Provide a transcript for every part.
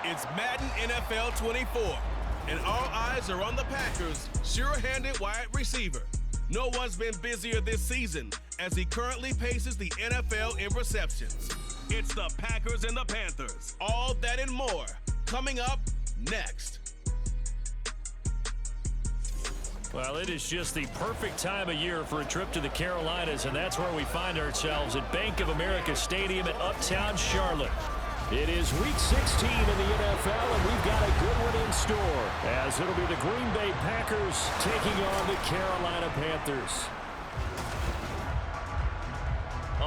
It's Madden NFL 24, and all eyes are on the Packers' sure-handed wide receiver. No one's been busier this season as he currently paces the NFL in receptions. It's the Packers and the Panthers. All that and more coming up next. Well, it is just the perfect time of year for a trip to the Carolinas, and that's where we find ourselves at Bank of America Stadium in Uptown Charlotte. It is Week 16 in the NFL, and we've got a good one in store, as it'll be the Green Bay Packers taking on the Carolina Panthers.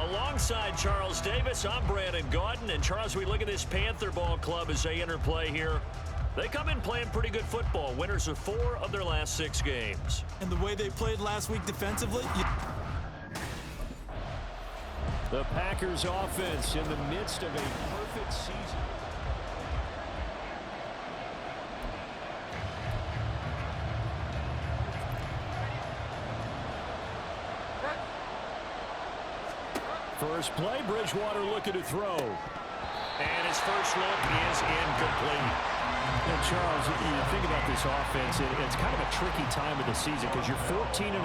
Alongside Charles Davis, I'm Brandon Gaudin, and Charles, we look at this Panther ball club as they enter play here. They come in playing pretty good football, winners of 4 of their last 6 games. And the way they played last week defensively... The Packers offense in the midst of a perfect season. First play, Bridgewater looking to throw. And his first look is incomplete. And Charles, you think about this offense, it's kind of a tricky time of the season because you're 14-0,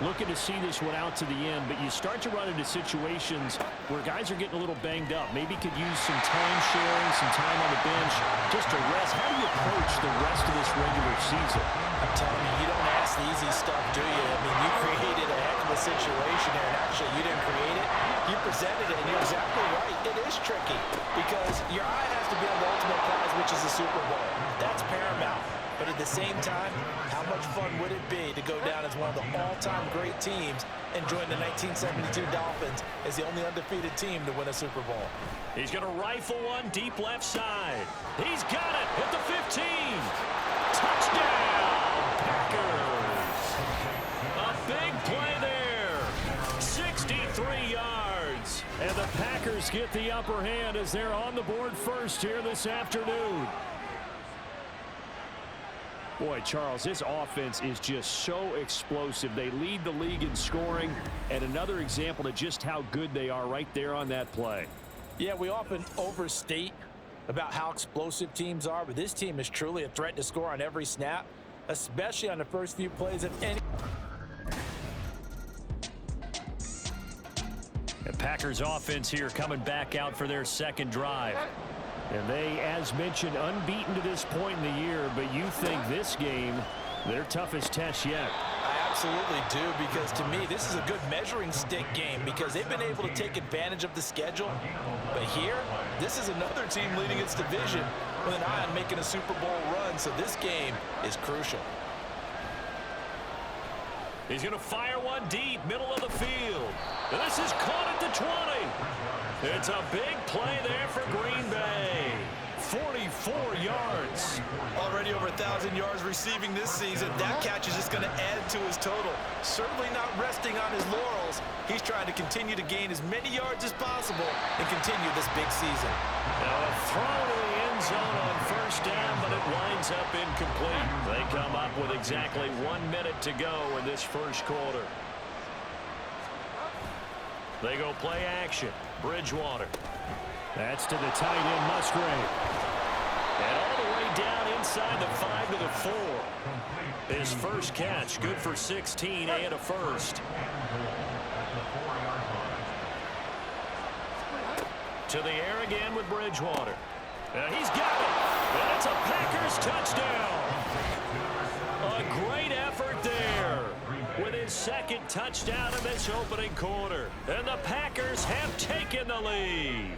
looking to see this one out to the end, but you start to run into situations where guys are getting a little banged up. Maybe could use some time sharing, some time on the bench, just to rest. How do you approach the rest of this regular season? I'm telling you, you don't ask the easy stuff, do you? I mean, you created a heck of a situation there, and actually you didn't create it. You presented it, and you're exactly right. It is tricky because your eye has to be on the ultimate prize, which is the Super Bowl. That's paramount. But at the same time, how much fun would it be to go down as one of the all-time great teams and join the 1972 Dolphins as the only undefeated team to win a Super Bowl? He's going to rifle one deep left side. He's got it at the 15. Touchdown, Packers. A big play there. 63 yards. And the Packers get the upper hand as they're on the board first here this afternoon. Boy, Charles, this offense is just so explosive. They lead the league in scoring, and another example of just how good they are right there on that play. Yeah, we often overstate about how explosive teams are, but this team is truly a threat to score on every snap, especially on the first few plays of any. The Packers offense here coming back out for their second drive. And they, as mentioned, unbeaten to this point in the year, but you think this game, their toughest test yet. I absolutely do, because to me, this is a good measuring stick game because they've been able to take advantage of the schedule. But here, this is another team leading its division with an eye on making a Super Bowl run, so this game is crucial. He's going to fire one deep, middle of the field. And this is caught at the 20. It's a big play there for Green Bay. 44 yards. Already over 1,000 yards receiving this season. That catch is just going to add to his total. Certainly not resting on his laurels. He's trying to continue to gain as many yards as possible and continue this big season. Now a throw to the end zone on first down, but it winds up incomplete. They come up with exactly 1 minute to go in this first quarter. They go play action. Bridgewater. That's to the tight end, Musgrave. And all the way down inside the 5 to the 4. His first catch, good for 16 and a first. To the air again with Bridgewater. He's got it. And it's a Packers touchdown. A great effort there with his second touchdown in this opening quarter. And the Packers have taken the lead.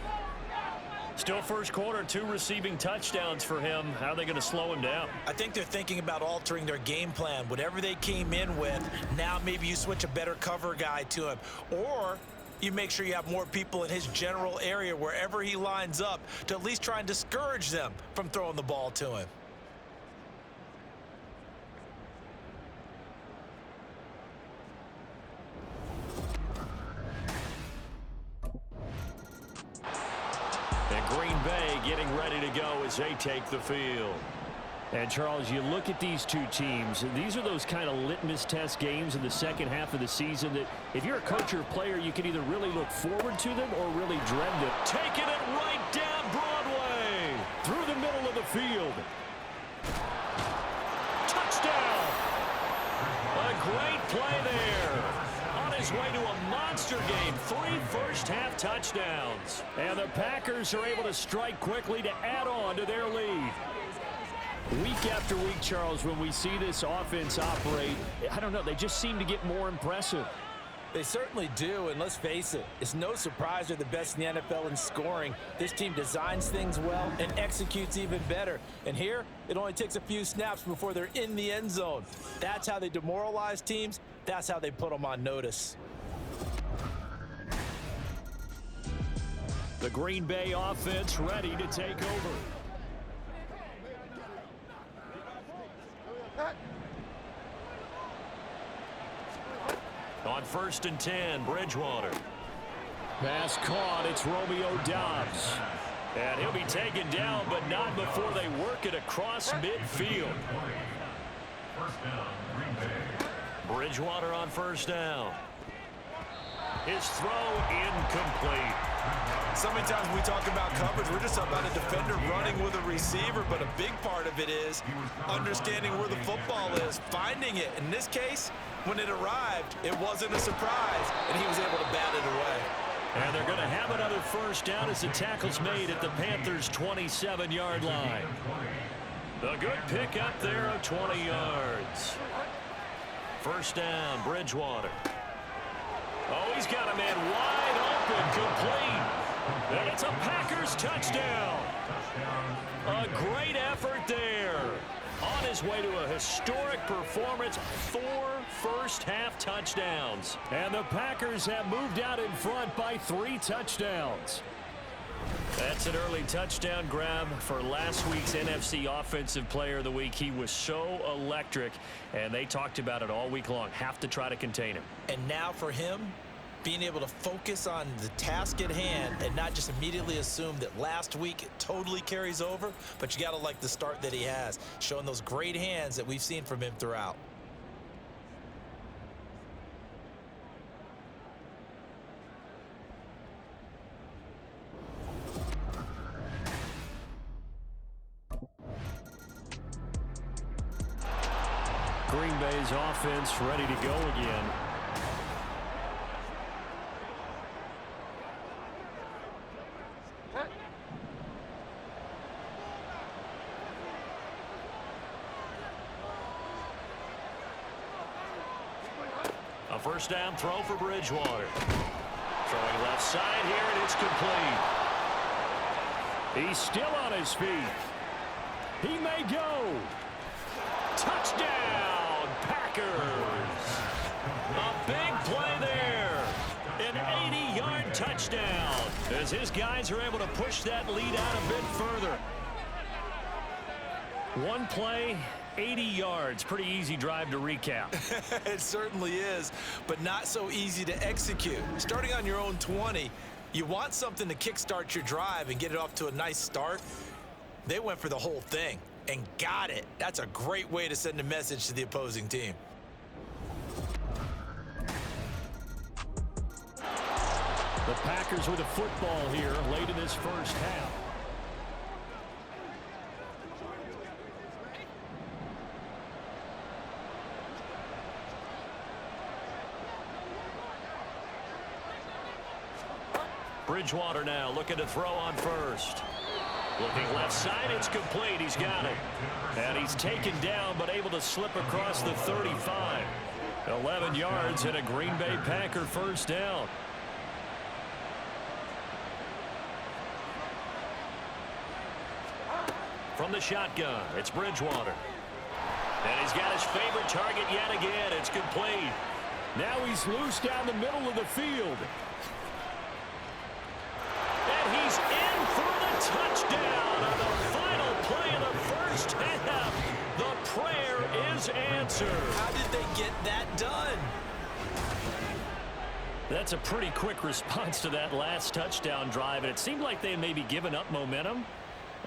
Still first quarter, 2 receiving touchdowns for him. How are they going to slow him down? I think they're thinking about altering their game plan. Whatever they came in with, now maybe you switch a better cover guy to him. Or you make sure you have more people in his general area wherever he lines up to at least try and discourage them from throwing the ball to him. And Green Bay getting ready to go as they take the field. And, Charles, you look at these two teams, and these are those kind of litmus test games in the second half of the season that if you're a coach or a player, you can either really look forward to them or really dread them. Taking it right down Broadway through the middle of the field. Touchdown! A great play there. On his way to a monster game. 3 first-half touchdowns. And the Packers are able to strike quickly to add on to their lead. Week after week, Charles, when we see this offense operate, I don't know, they just seem to get more impressive. They certainly do, and let's face it, it's no surprise they're the best in the NFL in scoring. This team designs things well and executes even better. And here, it only takes a few snaps before they're in the end zone. That's how they demoralize teams. That's how they put them on notice. The Green Bay offense ready to take over. On 1st and 10, Bridgewater. Pass caught. It's Romeo Doubs. And he'll be taken down, but not before they work it across midfield. Bridgewater on 1st down. His throw incomplete. So many times we talk about coverage, we're just about a defender running with a receiver, but a big part of it is understanding where the football is, finding it. In this case, when it arrived, it wasn't a surprise, and he was able to bat it away. And they're going to have another 1st down as the tackle's made at the Panthers' 27-yard line. A good pick up there of 20 yards. 1st down, Bridgewater. Oh, he's got a man wide open, complete. And it's a Packers touchdown. A great effort there. On his way to a historic performance, 4 first-half touchdowns. And the Packers have moved out in front by 3 touchdowns. That's an early touchdown grab for last week's NFC Offensive Player of the Week. He was so electric, and they talked about it all week long. Have to try to contain him. And now for him, being able to focus on the task at hand and not just immediately assume that last week it totally carries over, but you got to like the start that he has, showing those great hands that we've seen from him throughout. Green Bay's offense ready to go again. A 1st down throw for Bridgewater. Throwing left side here, and it's complete. He's still on his feet. He may go. Touchdown, Packers. A big play there. An 80-yard touchdown as his guys are able to push that lead out a bit further. One play, 80 yards. Pretty easy drive to recap. It certainly is, but not so easy to execute. Starting on your own 20, you want something to kickstart your drive and get it off to a nice start. They went for the whole thing and got it. That's a great way to send a message to the opposing team. The Packers with a football here late in this 1st half. Bridgewater now looking to throw on 1st. Looking left side, it's complete. He's got it. And he's taken down, but able to slip across the 35. 11 yards and a Green Bay Packer 1st down. From the shotgun, it's Bridgewater. And he's got his favorite target yet again. It's complete. Now he's loose down the middle of the field. And he's in for the touchdown on the final play of the 1st half. The prayer is answered. How did they get that done? That's a pretty quick response to that last touchdown drive. And it seemed like they had maybe given up momentum.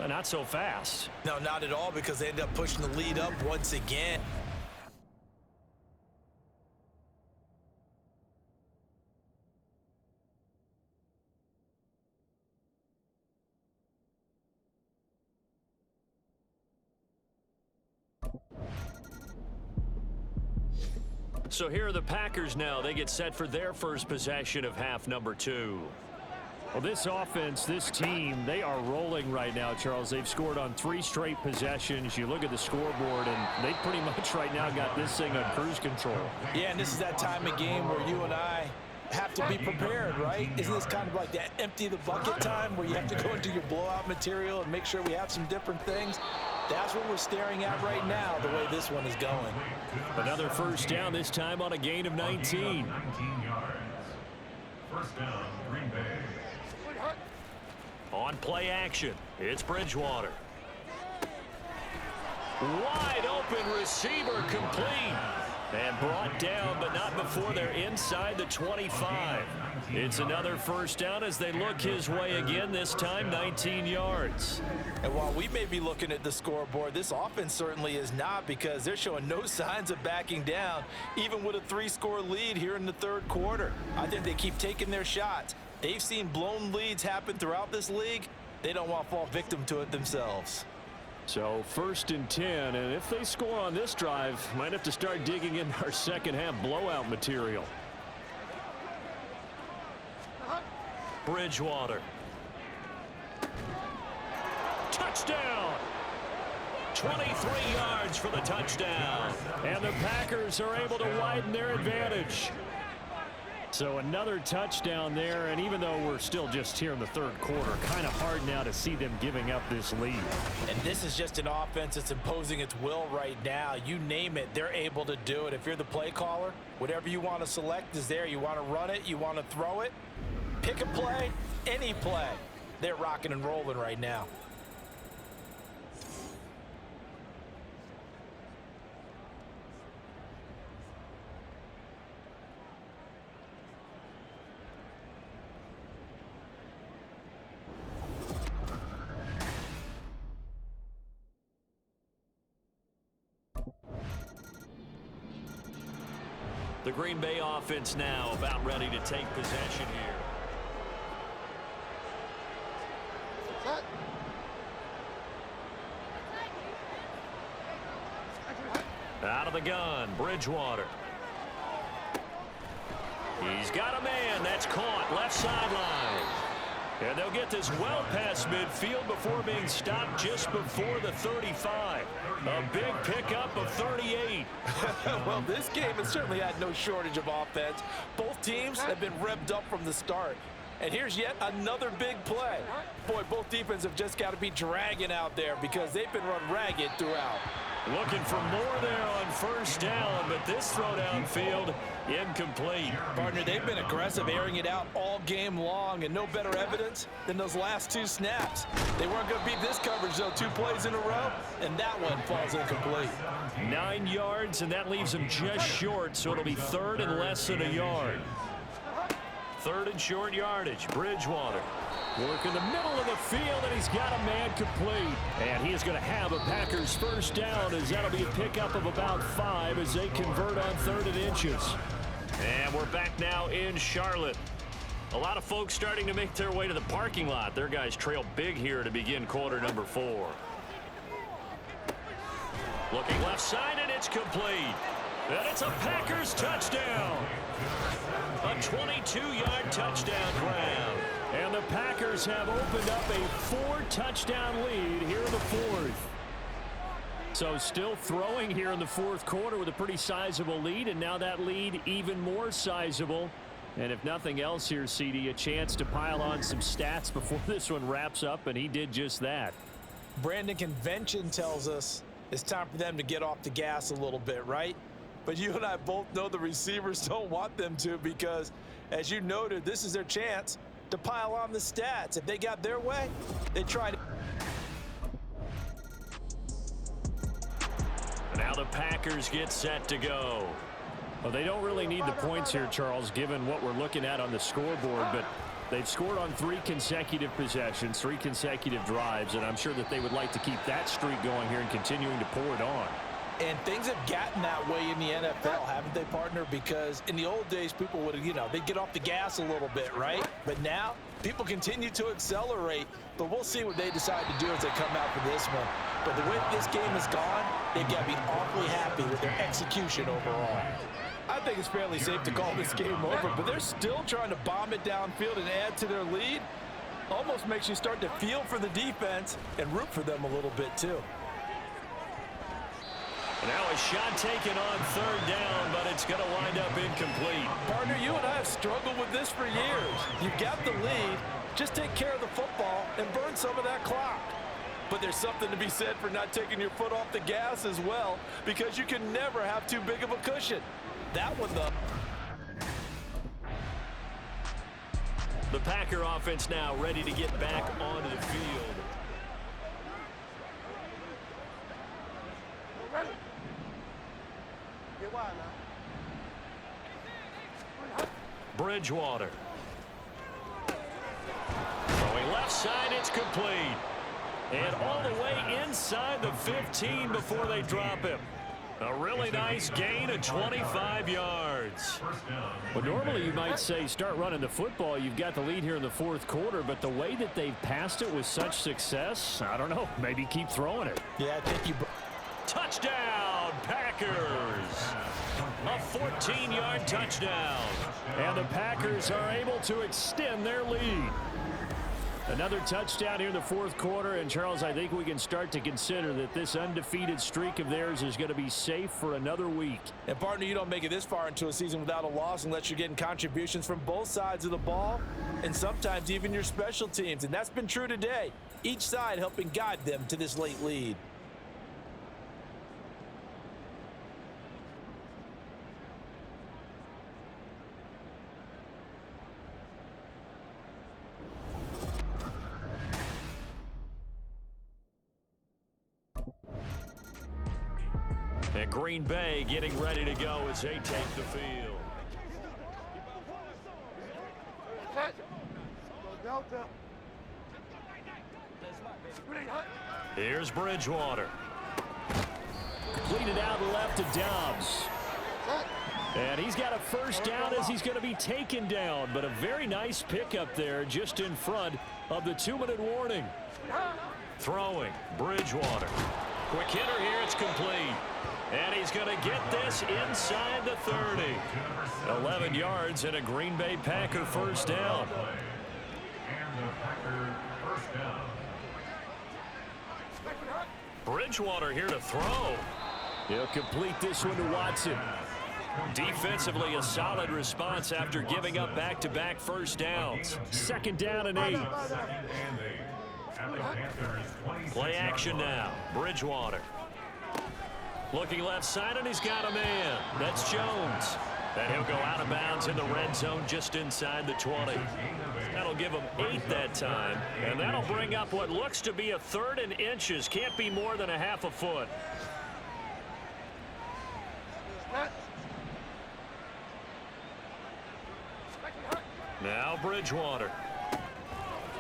Not so fast. No, not at all, because they end up pushing the lead up once again. So here are the Packers now. They get set for their first possession of half number 2. Well, this offense, this team, they are rolling right now, Charles. They've scored on 3 straight possessions. You look at the scoreboard, and they pretty much right now got this thing on cruise control. Yeah, and this is that time of game where you and I have to be prepared, right? Isn't this kind of like that empty the bucket time where you have to go into your blowout material and make sure we have some different things? That's what we're staring at right now, the way this one is going. Another first down, this time on a gain of 19. 19 yards. First down, Green Bay. On play action, it's Bridgewater. Wide open receiver, complete. And brought down, but not before they're inside the 25. It's another first down as they look his way again, this time 19 yards. And while we may be looking at the scoreboard, this offense certainly is not, because they're showing no signs of backing down, even with a 3-score lead here in the third quarter. I think they keep taking their shots. They've seen blown leads happen throughout this league. They don't want to fall victim to it themselves. So first and 10, and if they score on this drive, might have to start digging in our second half blowout material. Bridgewater. Touchdown! 23 yards for the touchdown. And the Packers are able to widen their advantage. So another touchdown there, and even though we're still just here in the third quarter, kind of hard now to see them giving up this lead. And this is just an offense that's imposing its will right now. You name it, they're able to do it. If you're the play caller, whatever you want to select is there. You want to run it, you want to throw it, pick a play, any play. They're rocking and rolling right now. The Green Bay offense now about ready to take possession here. Out of the gun, Bridgewater. He's got a man. That's caught left sideline. And they'll get this well past midfield before being stopped just before the 35. A big pickup of 38. Well, this game has certainly had no shortage of offense. Both teams have been revved up from the start. And here's yet another big play. Boy, both defenses have just got to be dragging out there because they've been run ragged throughout. Looking for more there on first down, but this throw downfield incomplete. Partner, they've been aggressive, airing it out all game long, and no better evidence than those last 2 snaps. They weren't going to beat this coverage, though, 2 plays in a row, and that one falls incomplete. 9 yards, and that leaves them just short, so it'll be third and less than a yard. Third and short yardage, Bridgewater. Work in the middle of the field, and he's got a man complete. And he is going to have a Packers first down, as that'll be a pickup of about 5 as they convert on 3rd and inches. And we're back now in Charlotte. A lot of folks starting to make their way to the parking lot. Their guys trail big here to begin quarter number 4. Looking left side, and it's complete. And it's a Packers touchdown. A 22-yard touchdown grab. And the Packers have opened up a 4-touchdown lead here in the 4th. So still throwing here in the 4th quarter with a pretty sizable lead, and now that lead even more sizable. And if nothing else here, CD, a chance to pile on some stats before this one wraps up, and he did just that. Brandon, convention tells us it's time for them to get off the gas a little bit, right? But you and I both know the receivers don't want them to, because, as you noted, this is their chance to pile on the stats. If they got their way, they try to. Now the Packers get set to go. Well, they don't really need the points here, Charles, given what we're looking at on the scoreboard, but They've scored on 3 consecutive possessions, 3 consecutive drives, and I'm sure that they would like to keep that streak going here and continuing to pour it on. And things have gotten that way in the NFL, haven't they, partner? Because in the old days, people would, they'd get off the gas a little bit, right? But now, people continue to accelerate. But we'll see what they decide to do as they come out for this one. But the way this game has gone, they've got to be awfully happy with their execution overall. I think it's fairly safe to call this game over, but they're still trying to bomb it downfield and add to their lead. Almost makes you start to feel for the defense and root for them a little bit, too. Now a shot taken on 3rd down, but it's going to wind up incomplete. Partner, you and I have struggled with this for years. You've got the lead. Just take care of the football and burn some of that clock. But there's something to be said for not taking your foot off the gas as well, because you can never have too big of a cushion. That one, though. The Packer offense now ready to get back onto the field. Bridgewater. Throwing left side, it's complete. And all the way inside the 15 before they drop him. A really nice gain of 25 yards. Well, normally you might say start running the football. You've got the lead here in the 4th quarter, but the way that they've passed it with such success, I don't know, maybe keep throwing it. Yeah, I think you... Touchdown, Packers! A 14-yard touchdown. And the Packers are able to extend their lead. Another touchdown here in the 4th quarter. And, Charles, I think we can start to consider that this undefeated streak of theirs is going to be safe for another week. And, partner, you don't make it this far into a season without a loss unless you're getting contributions from both sides of the ball and sometimes even your special teams. And that's been true today. Each side helping guide them to this late lead. And Green Bay getting ready to go as they take the field. Here's Bridgewater. Completed out left to Dobbs. And he's got a 1st down as he's going to be taken down. But a very nice pickup there just in front of the 2-minute warning. Throwing, Bridgewater. Quick hitter here, it's complete. And he's going to get this inside the 30. 11 yards and a Green Bay Packer 1st down. And the Packer 1st down. Bridgewater here to throw. He'll complete this one to Watson. Defensively, a solid response after giving up back-to-back 1st downs. 2nd down and 8. Play action now. Bridgewater. Looking left side, and he's got a man. That's Jones. And he'll go out of bounds in the red zone just inside the 20. That'll give him 8 that time. And that'll bring up what looks to be a 3rd and inches. Can't be more than a half a foot. Now Bridgewater.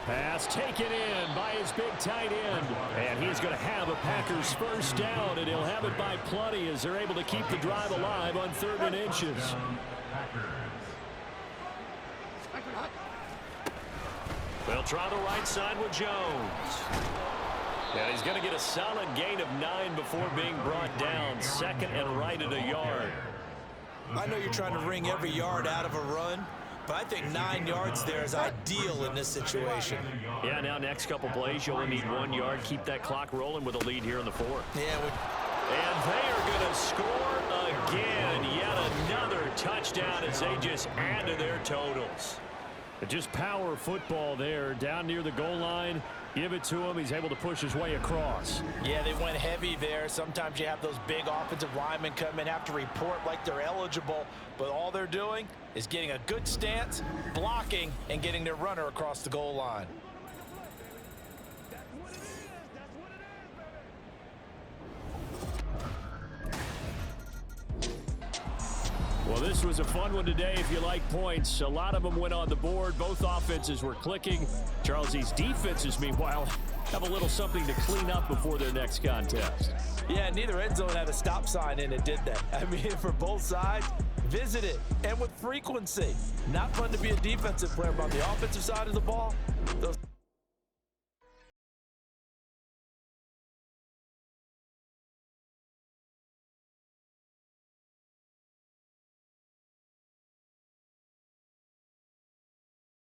Pass taken in by his big tight end. And he's going to have a Packers 1st down, and he'll have it by plenty as they're able to keep the drive alive on 3rd and inches. They'll try the right side with Jones. And he's going to get a solid gain of 9 before being brought down. 2nd and right at a yard. I know you're trying to wring every yard out of a run, but I think 9 yards there is ideal in this situation. Yeah, now next couple plays, you only need 1 yard. Keep that clock rolling with a lead here in the 4th. Yeah. And they are going to score again. Yet another touchdown as they just add to their totals. Just power football there down near the goal line. Give it to him. He's able to push his way across. Yeah, they went heavy there. Sometimes you have those big offensive linemen come in, have to report like they're eligible, but all they're doing is getting a good stance, blocking, and getting their runner across the goal line. Well, Well, this was a fun one today if you like points. A lot of them went on the board. Both offenses were clicking. Charles, these defenses, meanwhile, have a little something to clean up before their next contest. Yeah, neither end zone had a stop sign in it, did they? I mean, for both sides, visit it, and with frequency. Not fun to be a defensive player, but on the offensive side of the ball, those